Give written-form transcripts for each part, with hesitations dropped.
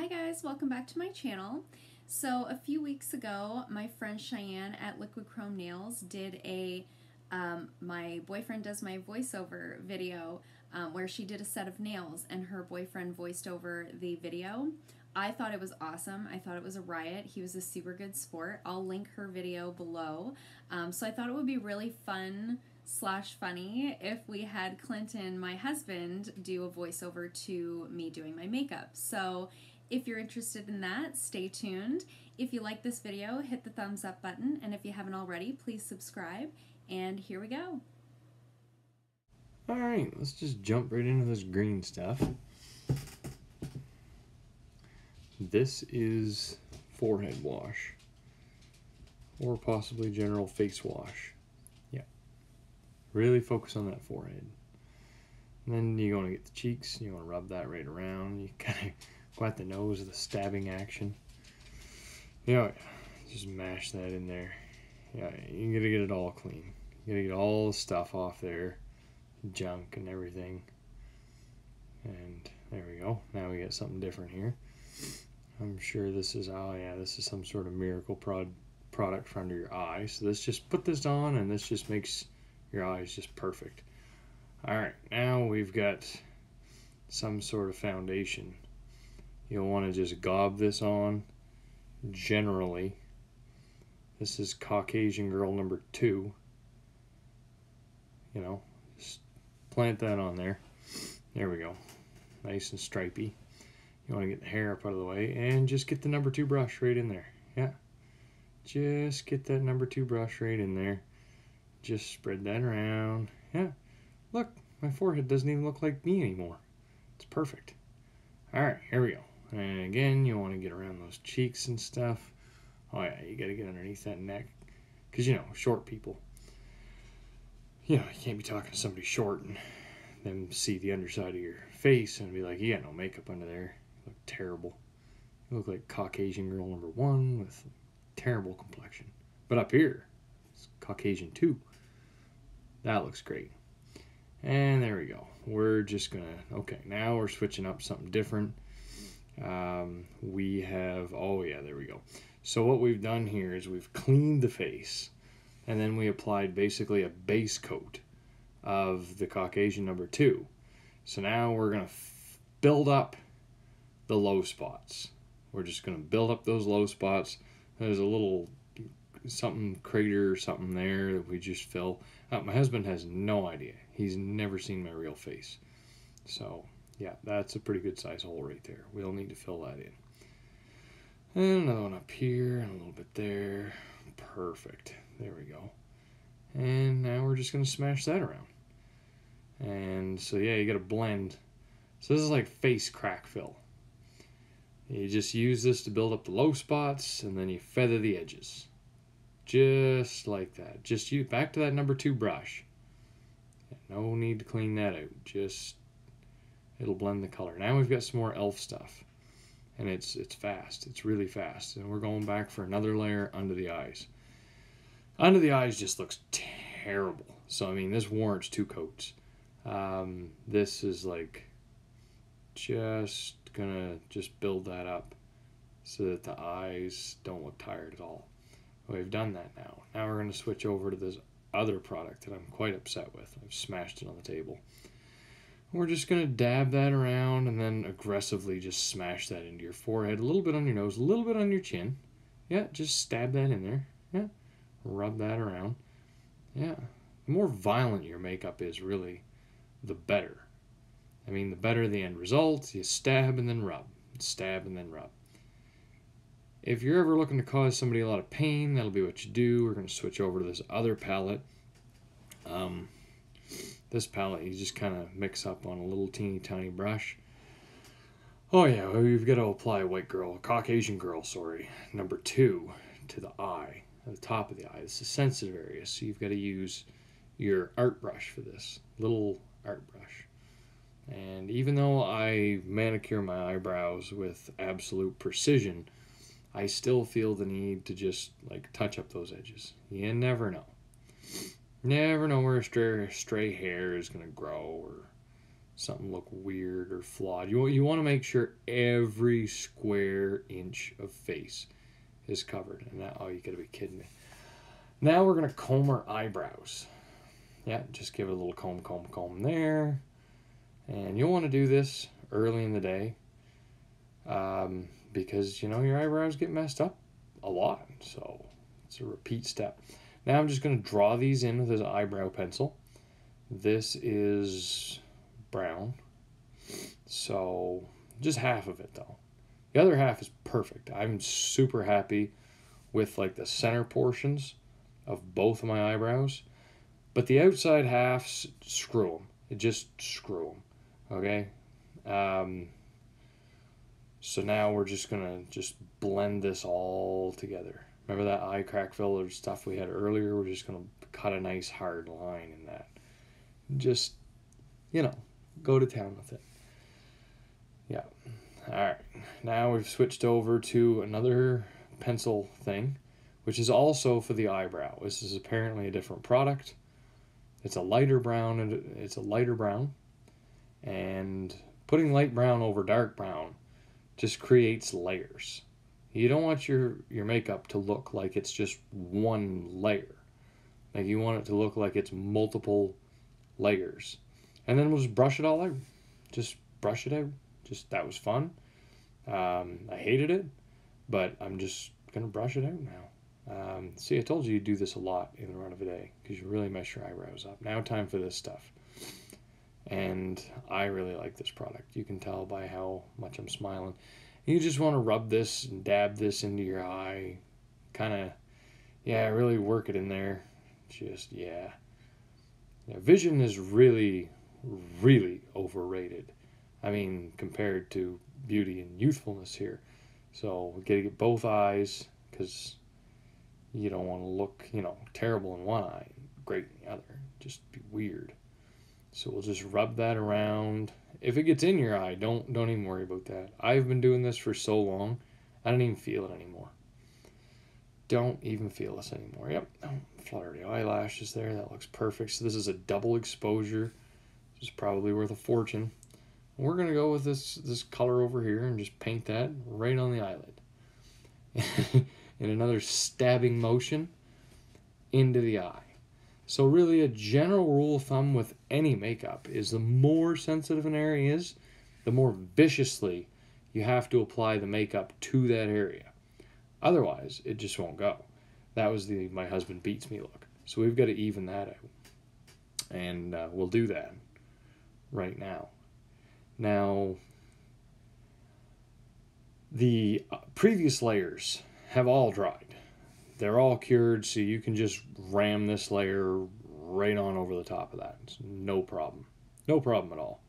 Hi guys, welcome back to my channel. So a few weeks ago, my friend Cheyenne at Liquid Chrome Nails did a my boyfriend does my voiceover video where she did a set of nails and her boyfriend voiced over the video. I thought it was awesome. I thought it was a riot. He was a super good sport. I'll link her video below. So I thought it would be really fun / funny if we had Clinton, my husband, do a voiceover to me doing my makeup. So if you're interested in that, stay tuned. If you like this video, hit the thumbs up button, and if you haven't already, please subscribe. And here we go. Alright, let's just jump right into this green stuff. This is forehead wash, or possibly general face wash. Yeah, really focus on that forehead. And then you're going to get the cheeks, you want to rub that right around. You kind of go at the nose with a stabbing action. Yeah, just mash that in there. Yeah, you gotta get it all clean. You gotta get all the stuff off there, junk and everything. And there we go. Now we got something different here. I'm sure this is, oh yeah, this is some sort of miracle product for under your eye. So let's just put this on, and this just makes your eyes just perfect. Alright, now we've got some sort of foundation. You'll want to just gob this on. Generally, this is Caucasian Girl number 2. You know, just plant that on there. There we go. Nice and stripy. You want to get the hair up out of the way and just get the number 2 brush right in there. Yeah. Just get that number 2 brush right in there. Just spread that around. Yeah. Look, my forehead doesn't even look like me anymore. It's perfect. Alright, here we go. And again, you want to get around those cheeks and stuff. Oh yeah, you got to get underneath that neck. Because, you know, short people. You know, you can't be talking to somebody short and them see the underside of your face and be like, you got no makeup under there. You look terrible. You look like Caucasian Girl number 1 with terrible complexion. But up here, it's Caucasian 2. That looks great. And there we go. We're just going to, okay, now we're switching up something different. We have, oh yeah, there we go. So what we've done here is we've cleaned the face, and then we applied basically a base coat of the Caucasian number 2. So now we're going to build up the low spots. We're just going to build up those low spots. There's a little something crater or something there that we just fill. My husband has no idea. He's never seen my real face. So yeah, that's a pretty good size hole right there. We'll need to fill that in. And another one up here, and a little bit there. Perfect. There we go. And now we're just going to smash that around. And so yeah, you got to blend. So this is like face crack fill. You just use this to build up the low spots, and then you feather the edges. Just like that. Just use back to that number 2 brush. No need to clean that out. Just it'll blend the color. Now we've got some more elf stuff. And it's fast. It's really fast. And we're going back for another layer under the eyes. Under the eyes just looks terrible. So, I mean, this warrants 2 coats. This is like just gonna just build that up so that the eyes don't look tired at all. We've done that now. Now we're going to switch over to this other product that I'm quite upset with. I've smashed it on the table. We're just going to dab that around and then aggressively just smash that into your forehead. A little bit on your nose, a little bit on your chin. Yeah, just stab that in there. Yeah, rub that around. Yeah, the more violent your makeup is, really, the better. I mean, the better the end result. You stab and then rub. Stab and then rub. If you're ever looking to cause somebody a lot of pain, that'll be what you do. We're going to switch over to this other palette. This palette you just kind of mix up on a little teeny tiny brush. Oh yeah, we've got to apply Caucasian Girl, number 2 to the eye, at the top of the eye. This is a sensitive area, so you've got to use your art brush for this, little art brush. And even though I manicure my eyebrows with absolute precision, I still feel the need to just like touch up those edges. You never know. Never know where a stray hair is going to grow or something look weird or flawed. You want to make sure every square inch of face is covered. And now, oh, you gotta be kidding me. Now we're gonna comb our eyebrows. Yeah, just give it a little comb there. And you'll want to do this early in the day because, you know, your eyebrows get messed up a lot. So it's a repeat step. Now I'm just going to draw these in with this eyebrow pencil. This is brown. So just half of it though. The other half is perfect. I'm super happy with like the center portions of both of my eyebrows. But the outside halves, screw them. Just screw them. Okay? So now we're just going to just blend this all together. Remember that eye crack filler stuff we had earlier? We're just going to cut a nice hard line in that. Just, you know, go to town with it. Yeah. Alright. Now we've switched over to another pencil thing, which is also for the eyebrow. This is apparently a different product. It's a lighter brown, and putting light brown over dark brown just creates layers. You don't want your makeup to look like it's just one layer. Like you want it to look like it's multiple layers. And then we'll just brush it all out. Just brush it out. That was fun. I hated it, but I'm just gonna brush it out now. See, I told you you'd do this a lot in the run of a day because you really mess your eyebrows up. Now time for this stuff. And I really like this product. You can tell by how much I'm smiling. You just want to rub this and dab this into your eye. Kind of, yeah, really work it in there. Just, yeah. Vision is really, really overrated. I mean, compared to beauty and youthfulness here. So we got to get both eyes because you don't want to look, you know, terrible in one eye, great in the other. Just be weird. So we'll just rub that around. If it gets in your eye, don't even worry about that. I've been doing this for so long, I don't even feel it anymore. Don't even feel this anymore. Yep, flutter the eyelashes there. That looks perfect. So this is a double exposure. This is probably worth a fortune. We're gonna go with this color over here and just paint that right on the eyelid. In another stabbing motion into the eye. So really a general rule of thumb with any makeup is the more sensitive an area is, the more viciously you have to apply the makeup to that area. Otherwise, it just won't go. That was the my husband beats me look. So we've got to even that out. And we'll do that right now. Now, the previous layers have all dried. They're all cured, so you can just ram this layer right on over the top of that. It's no problem. No problem at all.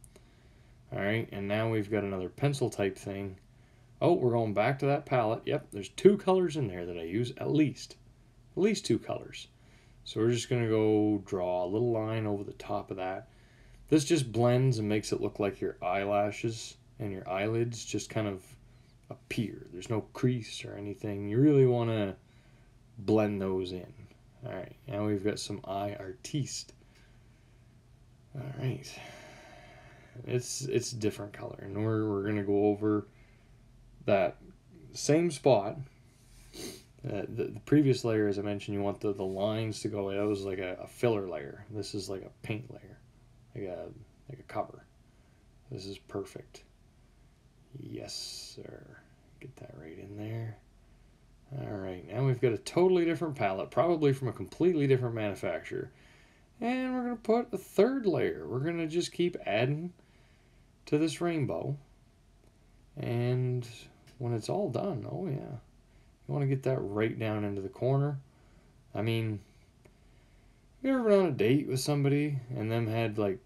Alright, and now we've got another pencil type thing. Oh, we're going back to that palette. Yep, there's 2 colors in there that I use, at least 2 colors. So we're just going to go draw a little line over the top of that. This just blends and makes it look like your eyelashes and your eyelids just kind of appear. There's no crease or anything. You really want to blend those in. Alright, now we've got some eye Artiste. Alright. It's a different color, and we're going to go over that same spot. The previous layer, as I mentioned, you want the lines to go. That was like a filler layer. This is like a paint layer, like a cover. This is perfect. Yes, sir. Get that right in there. Alright, now we've got a totally different palette, probably from a completely different manufacturer. And we're going to put a third layer. We're going to just keep adding to this rainbow. And when it's all done, oh yeah, you want to get that right down into the corner. I mean, you ever been on a date with somebody and them had like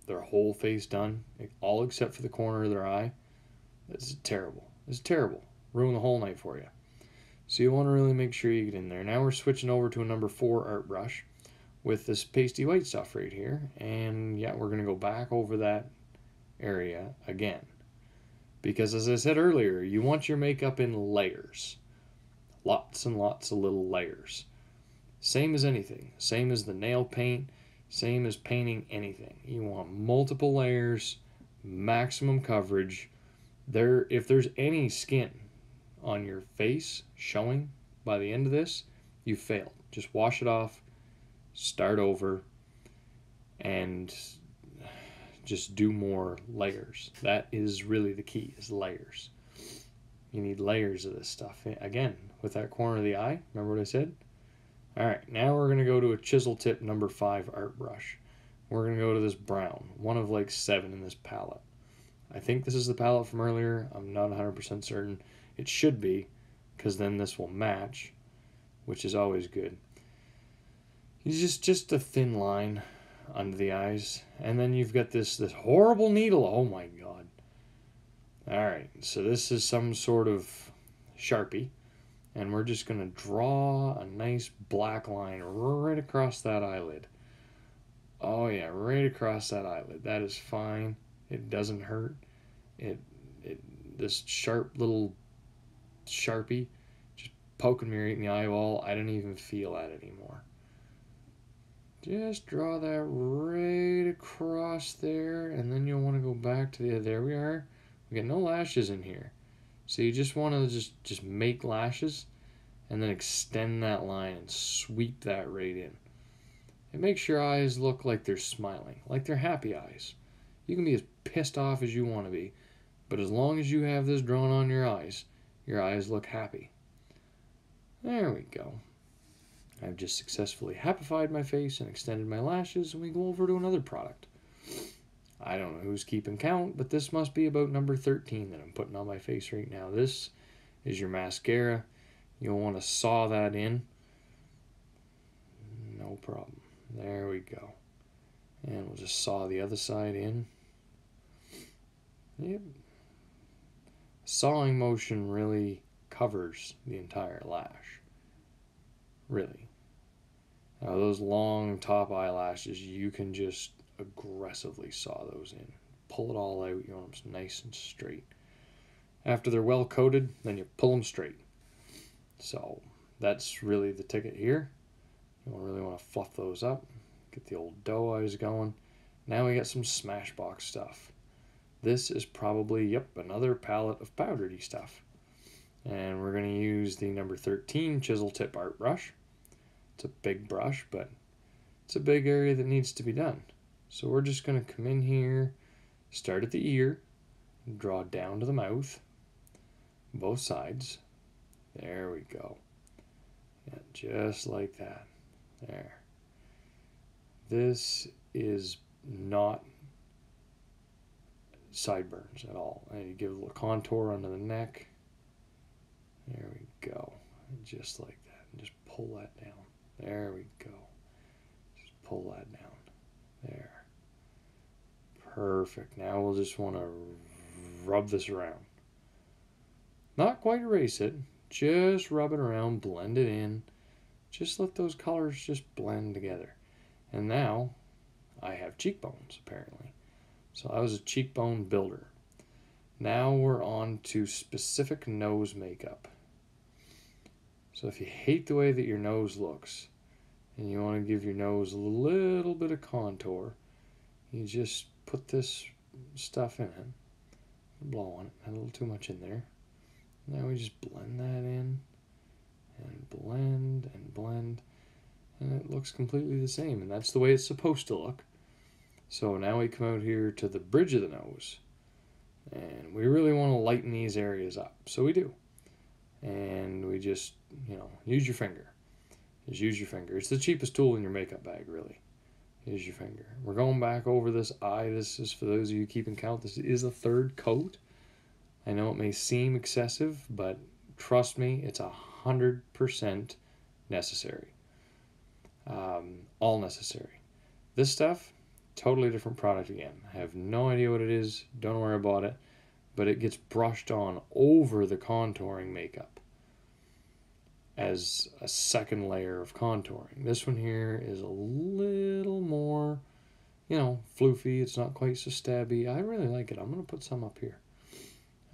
their whole face done, like, all except for the corner of their eye? This is terrible. This is terrible. Ruin the whole night for you. So you want to really make sure you get in there. Now we're switching over to a number 4 art brush with this pasty white stuff right here. And yeah, we're going to go back over that area again. Because as I said earlier, you want your makeup in layers. Lots and lots of little layers. Same as anything. Same as the nail paint. Same as painting anything. You want multiple layers maximum coverage. If there's any skin on your face showing by the end of this, you failed. Just wash it off, start over, and just do more layers. That is really the key, is layers. You need layers of this stuff. Again, with that corner of the eye, remember what I said? All right, now we're going to go to a chisel tip number 5 art brush. We're going to go to this brown, one of like 7 in this palette. I think this is the palette from earlier. I'm not 100% certain. It should be, because then this will match, which is always good. Just a thin line under the eyes, and then you've got this horrible needle. Oh my god. Alright, so this is some sort of Sharpie, and we're just going to draw a nice black line right across that eyelid. Oh yeah, right across that eyelid. That is fine. It doesn't hurt. This sharp little Sharpie just poking me right in the eyeball. I don't even feel that anymore. Just draw that right across there, and then you'll want to go back to there we are. We got no lashes in here. So you just want to just make lashes and then extend that line and sweep that right in. It makes your eyes look like they're smiling, like they're happy eyes. You can be as pissed off as you want to be, but as long as you have this drawn on your eyes look happy. There we go. I've just successfully happified my face and extended my lashes, and we go over to another product. I don't know who's keeping count, but this must be about number 13 that I'm putting on my face right now. This is your mascara. You'll want to saw that in. No problem. There we go. And we'll just saw the other side in. Yep. Sawing motion really covers the entire lash. Really. Now those long top eyelashes, you can just aggressively saw those in. Pull it all out. You want them nice and straight. After they're well coated, then you pull them straight. So that's really the ticket here. You really want to fluff those up. Get the old doe eyes going. Now we got some Smashbox stuff. This is probably, yep, another palette of powdery stuff. And we're going to use the number 13 chisel tip art brush. It's a big brush, but it's a big area that needs to be done. So we're just going to come in here, start at the ear, draw down to the mouth, both sides. There we go. Yeah, just like that. There. This is not sideburns at all. And you give a little contour under the neck. There we go. Just like that. And just pull that down. There we go. Just pull that down. There. Perfect. Now we'll just want to rub this around. Not quite erase it. Just rub it around, blend it in. Just let those colors just blend together. And now I have cheekbones, apparently. So I was a cheekbone builder. Now we're on to specific nose makeup. So if you hate the way that your nose looks and you want to give your nose a little bit of contour, you just put this stuff in it. Blow on it. A little too much in there. Now we just blend that in and blend and blend, and it looks completely the same, and that's the way it's supposed to look. So now we come out here to the bridge of the nose, and we really want to lighten these areas up. So we do. And we just, use your finger. Just use your finger. It's the cheapest tool in your makeup bag, really. Use your finger. We're going back over this eye. This is, for those of you keeping count, this is a third coat. I know it may seem excessive, but trust me, it's 100% necessary. All necessary. This stuff, totally different product again. I have no idea what it is. Don't worry about it. But it gets brushed on over the contouring makeup as a second layer of contouring. This one here is a little more, floofy. It's not quite so stabby. I really like it. I'm going to put some up here.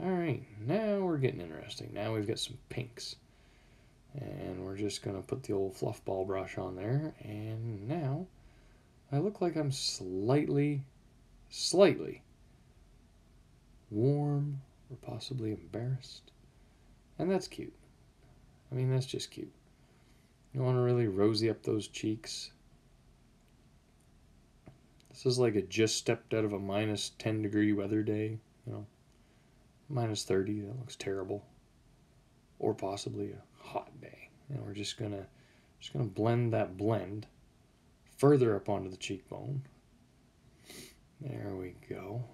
All right, now we're getting interesting. Now we've got some pinks. And we're just going to put the old fluff ball brush on there. And now I look like I'm slightly warm or possibly embarrassed. And that's cute. I mean, that's just cute. You want to really rosy up those cheeks. This is like a just stepped out of a minus 10 degree weather day, you know. Minus 30, that looks terrible. Or possibly a hot day. And we're just gonna blend that blend further up onto the cheekbone. There we go.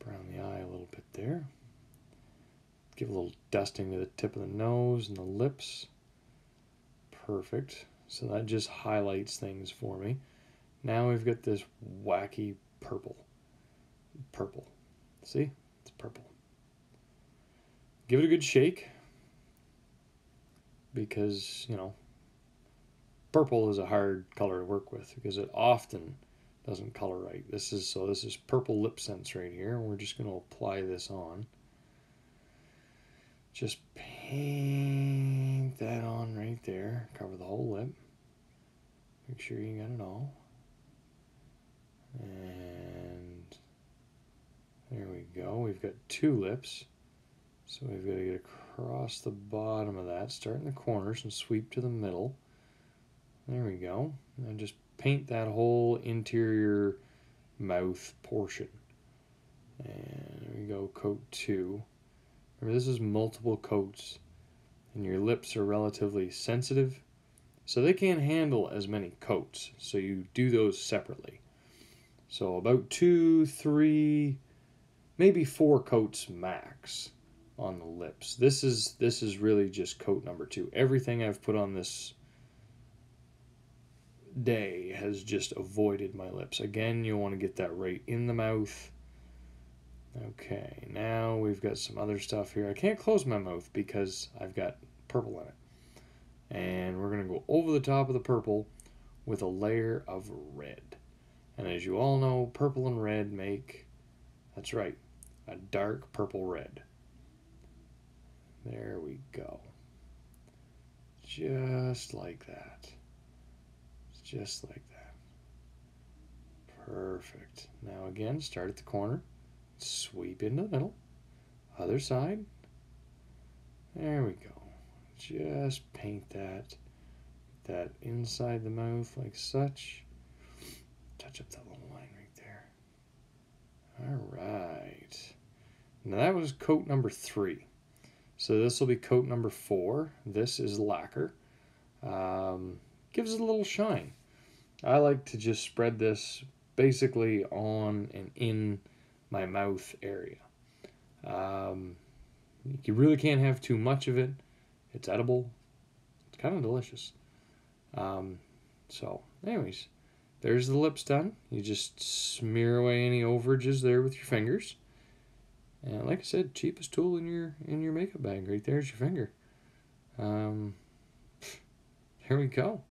Around the eye a little bit there. Give a little dusting to the tip of the nose and the lips. Perfect. So that just highlights things for me. Now we've got this wacky purple. Purple. See? It's purple. Give it a good shake. Because, you know, purple is a hard color to work with because it often doesn't color right. This is purple Lipsense right here. And we're just going to apply this on. Just paint that on right there. Cover the whole lip. Make sure you got it all. And there we go. We've got two lips. So we've got to get across the bottom of that. Start in the corners and sweep to the middle. There we go. And just paint that whole interior mouth portion. And there we go. Coat 2. Remember, this is multiple coats, and your lips are relatively sensitive, so they can't handle as many coats, so you do those separately. So about 2, 3, maybe 4 coats max on the lips. This is really just coat number 2. Everything I've put on this day has just avoided my lips. Again, you want to get that right in the mouth. Okay, now we've got some other stuff here. I can't close my mouth because I've got purple in it. And we're going to go over the top of the purple with a layer of red. And as you all know, purple and red make, that's right, a dark purple red. There we go. Just like that. Just like that. Perfect. Now again, start at the corner. Sweep into the middle. Other side. There we go. Just paint that inside the mouth like such. Touch up that little line right there. Alright. Now that was coat number 3. So this will be coat number 4. This is lacquer. Gives it a little shine. I like to just spread this basically on and in my mouth area. You really can't have too much of it. It's edible. It's kind of delicious. So anyways, there's the lips done. You just smear away any overages there with your fingers. And like I said, cheapest tool in your makeup bag right there is your finger. There we go.